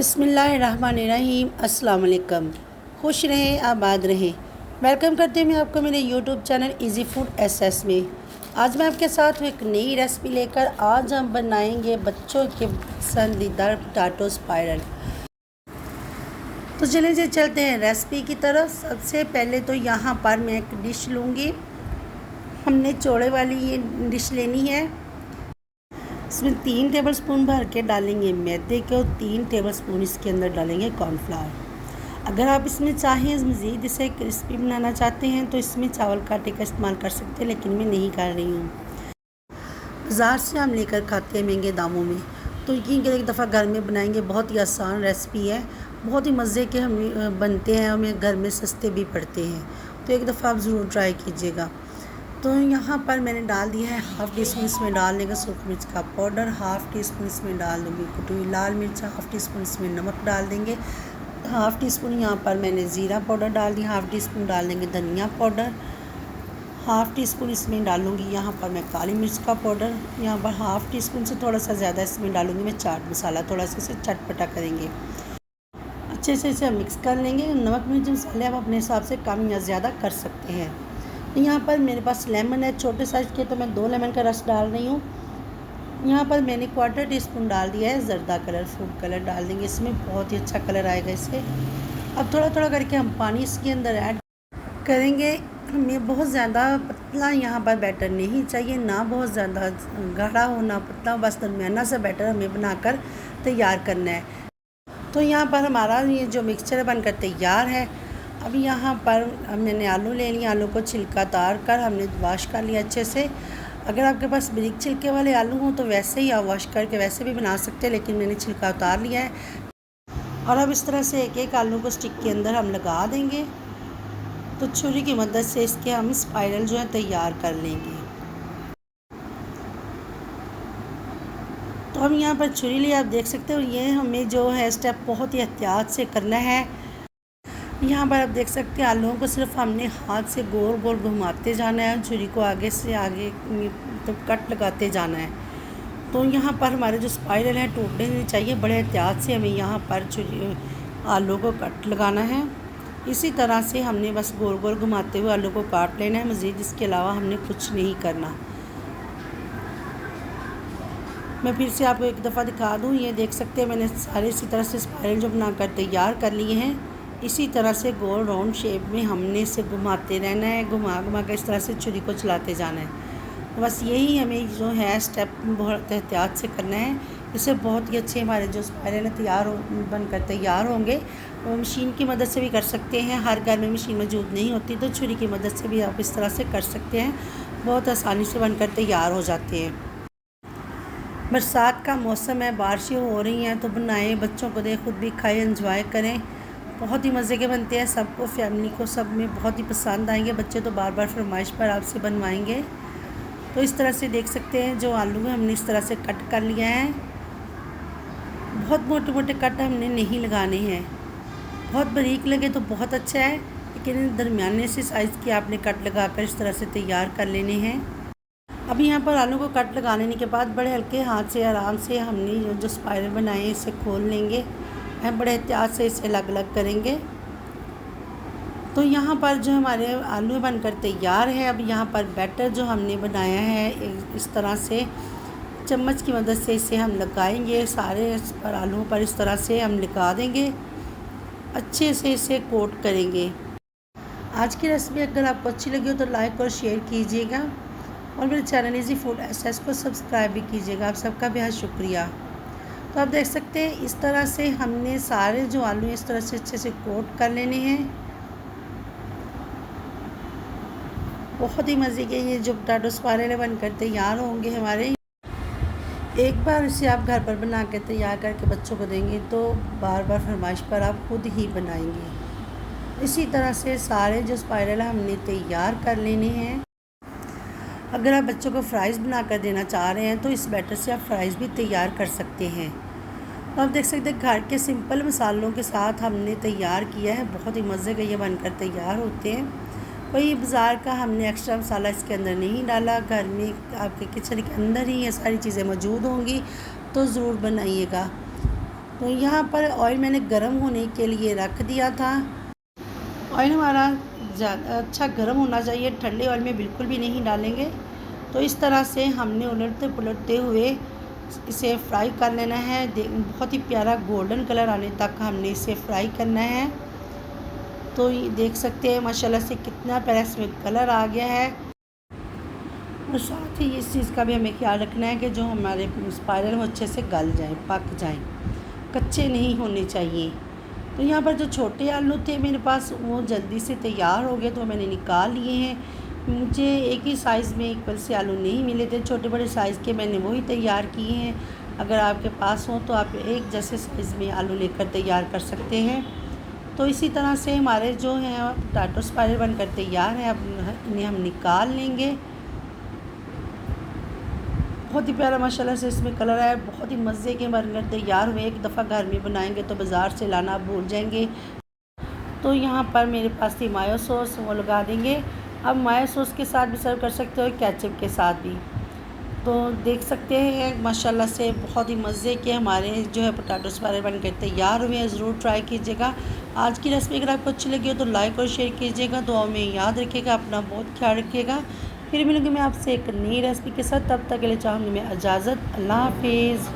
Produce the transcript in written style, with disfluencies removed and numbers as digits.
बिस्मिल्लाहिर्रहमानिर्रहीम। अस्सलाम वालेकुम। खुश रहें, आबाद रहें। वेलकम करते हैं मैं आपको मेरे YouTube channel easy food SS में। आज मैं आपके साथ एक नई रेसिपी लेकर आज हम बनाएंगे बच्चों के पसंदीदा पोटैटो स्पाइरल। तो चलिए जी चलते हैं रेसिपी की तरफ। सबसे पहले तो यहाँ पर मैं एक डिश लूँगी। हमने चौड़े वाली ये डिश लेनी है। इसमें 3 टेबलस्पून भर के डालेंगे मैदे के और 3 टेबलस्पून इसके अंदर डालेंगे कॉर्नफ्लावर। अगर आप इसमें चाहें मज़ीद इसे क्रिस्पी बनाना चाहते हैं तो इसमें चावल का आटे का इस्तेमाल कर सकते हैं, लेकिन मैं नहीं कर रही हूँ। बाज़ार से हम लेकर खाते हैं महंगे दामों में, तो यकीन करें एक दफ़ा घर में बनाएंगे। बहुत ही आसान रेसिपी है, बहुत ही मज़े के हम बनते हैं, हमें घर में सस्ते भी पड़ते हैं। तो एक दफ़ा आप ज़रूर ट्राई कीजिएगा। तो यहाँ पर मैंने डाल दिया है हाफ़ टी स्पून इसमें डाल देंगे सूखी मिर्च का पाउडर, हाफ़ टी स्पून इसमें डाल दूँगी कुटी हुई लाल मिर्च, हाफ़ टी स्पून इसमें नमक डाल देंगे, हाफ़ टी स्पून यहाँ पर मैंने ज़ीरा पाउडर डाल दिया, हाफ़ टी स्पून डाल देंगे धनिया पाउडर, हाफ़ टी स्पून इसमें डालूँगी यहाँ पर मैं काली मिर्च का पाउडर, यहाँ पर हाफ़ टी स्पून से थोड़ा सा ज़्यादा इसमें डालूँगी मैं चाट मसाला, थोड़ा सा इसे चटपटा करेंगे। अच्छे से इसे मिक्स कर लेंगे। नमक मिर्च मसाले आप अपने हिसाब से कम या ज़्यादा कर सकते हैं। यहाँ पर मेरे पास लेमन है छोटे साइज़ के, तो मैं 2 लेमन का रस डाल रही हूँ। यहाँ पर मैंने 1/4 टीस्पून डाल दिया है ज़र्दा कलर, फूड कलर डाल देंगे, इसमें बहुत ही अच्छा कलर आएगा इससे। अब थोड़ा थोड़ा करके हम पानी इसके अंदर ऐड करेंगे। हमें बहुत ज़्यादा पतला यहाँ पर बैटर नहीं चाहिए, ना बहुत ज़्यादा गाढ़ा हो ना पतला, बस दरमियाना सा बैटर हमें बनाकर तैयार करना है। तो यहाँ पर हमारा ये जो मिक्सचर बनकर तैयार है। अब यहाँ पर मैंने आलू ले लिया, आलू को छिलका उतार कर हमने वॉश कर लिया अच्छे से। अगर आपके पास बारीक छिलके वाले आलू हों तो वैसे ही आप वॉश करके वैसे भी बना सकते हैं, लेकिन मैंने छिलका उतार लिया है। और अब इस तरह से एक एक आलू को स्टिक के अंदर हम लगा देंगे। तो छुरी की मदद से इसके हम स्पाइरल जो है तैयार कर लेंगे। तो हम यहाँ पर छुरी लिए, आप देख सकते हो ये हमें जो है स्टेप बहुत ही एहतियात से करना है। यहाँ पर आप देख सकते हैं आलूओं को सिर्फ हमने हाथ से गोल गोल घुमाते जाना है, छुरी को आगे से आगे तो कट लगाते जाना है। तो यहाँ पर हमारे जो स्पाइरल है टूटने नहीं चाहिए, बड़े एहतियात से हमें यहाँ पर छुरी आलू को कट लगाना है। इसी तरह से हमने बस गोल गोल घुमाते हुए आलू को काट लेना है, मज़ीद इसके अलावा हमने कुछ नहीं करना। मैं फिर से आपको एक दफ़ा दिखा दूँ, ये देख सकते हैं मैंने सारे इसी तरह से स्पाइरल जो बनाकर तैयार कर लिए हैं। इसी तरह से गोल राउंड शेप में हमने इसे घुमाते रहना है, घुमा घुमा कर इस तरह से छुरी को चलाते जाना है। तो बस यही हमें जो है स्टेप बहुत एहतियात से करना है। इससे बहुत ही अच्छे हमारे जो स्पाइरल तैयार बनकर तैयार होंगे। वो मशीन की मदद से भी कर सकते हैं, हर घर में मशीन मौजूद नहीं होती, तो छुरी की मदद से भी आप इस तरह से कर सकते हैं, बहुत आसानी से बनकर तैयार हो जाते हैं। बरसात का मौसम है, बारिशें हो रही हैं, तो बनाएं, बच्चों को दें, खुद भी खाएं, एंजॉय करें। बहुत ही मज़े के बनते हैं, सबको फैमिली को सब में बहुत ही पसंद आएंगे। बच्चे तो बार बार फरमाइश पर आपसे बनवाएंगे। तो इस तरह से देख सकते हैं जो आलू है हमने इस तरह से कट कर लिया है। बहुत मोटे मोटे कट हमने नहीं लगाने हैं, बहुत बारीक लगे तो बहुत अच्छा है, लेकिन दरमियाने से साइज़ के आपने कट लगा कर इस तरह से तैयार कर लेने हैं। अब यहाँ पर आलू को कट लगा लेने के बाद बड़े हल्के हाथ से आराम से हमने जो स्पाइरल बनाए हैं इसे खोल लेंगे, बड़े एहतियात से इसे अलग अलग करेंगे। तो यहाँ पर जो हमारे आलू बनकर तैयार है। अब यहाँ पर बैटर जो हमने बनाया है इस तरह से चम्मच की मदद से इसे हम लगाएंगे, सारे पर आलूओं पर इस तरह से हम लगा देंगे, अच्छे से इसे कोट करेंगे। आज की रेसिपी अगर आपको अच्छी लगी हो तो लाइक और शेयर कीजिएगा, और मेरे चैनल इजी फूड एसएस को सब्सक्राइब भी कीजिएगा। आप सबका बेहद शुक्रिया। तो आप देख सकते हैं इस तरह से हमने सारे जो आलू इस तरह से अच्छे से कोट कर लेने हैं। बहुत ही मज़े के ये जो पोटैटो स्पाइरल बनकर तैयार होंगे हमारे। एक बार इसे आप घर पर बना के तैयार करके बच्चों को देंगे तो बार बार फरमाइश पर आप खुद ही बनाएंगे। इसी तरह से सारे जो स्पाइरल हमने तैयार कर लेने हैं। अगर आप बच्चों को फ्राइज़ बनाकर देना चाह रहे हैं तो इस बैटर से आप फ्राइज़ भी तैयार कर सकते हैं। तो आप देख सकते हैं घर के सिंपल मसालों के साथ हमने तैयार किया है, बहुत ही मज़े के ये बनकर तैयार होते हैं। कोई बाज़ार का हमने एक्स्ट्रा मसाला इसके अंदर नहीं डाला, घर में आपके किचन के अंदर ही ये सारी चीज़ें मौजूद होंगी, तो ज़रूर बनाइएगा। तो यहाँ पर ऑयल मैंने गर्म होने के लिए रख दिया था। ऑयल हमारा ज़्यादा अच्छा गर्म होना चाहिए, ठंडे ऑयल में बिल्कुल भी नहीं डालेंगे। तो इस तरह से हमने उलटते पुलटते हुए इसे फ्राई कर लेना है। बहुत ही प्यारा गोल्डन कलर आने तक हमने इसे फ्राई करना है। तो ये देख सकते हैं माशाल्लाह से कितना प्यारा इसमें कलर आ गया है। और साथ ही इस चीज़ का भी हमें ख्याल रखना है कि जो हमारे स्पाइरल वो अच्छे से गल जाएँ, पक जाएँ, कच्चे नहीं होने चाहिए। तो यहाँ पर जो छोटे आलू थे मेरे पास वो जल्दी से तैयार हो गए, तो मैंने निकाल लिए हैं। मुझे एक ही साइज़ में इक्वल से आलू नहीं मिले थे, छोटे बड़े साइज़ के मैंने वही तैयार किए हैं। अगर आपके पास हो तो आप एक जैसे साइज़ में आलू लेकर तैयार कर सकते हैं। तो इसी तरह से हमारे जो हैं पोटैटो स्पाइरल बनकर तैयार है। अब इन्हें हम निकाल लेंगे। बहुत ही प्यारा माशाल्लाह से इसमें कलर आया, बहुत ही मज़े के बनकर तैयार हुए। एक दफ़ा घर में बनाएंगे तो बाज़ार से लाना भूल जाएंगे। तो यहाँ पर मेरे पास थी मायो सॉस, वो लगा देंगे। अब मायो सॉस के साथ भी सर्व कर सकते हो, केचप के साथ भी। तो देख सकते हैं माशाल्लाह से बहुत ही मज़े के हमारे जो है पोटैटो स्पाइरल बनकर तैयार हुए हैं। ज़रूर ट्राई कीजिएगा। आज की रेसिपी अगर आपको अच्छी लगी हो तो लाइक और शेयर कीजिएगा। दुआ में याद रखिएगा, अपना बहुत ख्याल रखिएगा। फिर मिलूँगी मैं आपसे एक नई रेसिपी के साथ। तब तक के लिए चाहूँगी मैं इजाज़त। अल्लाह हाफिज़।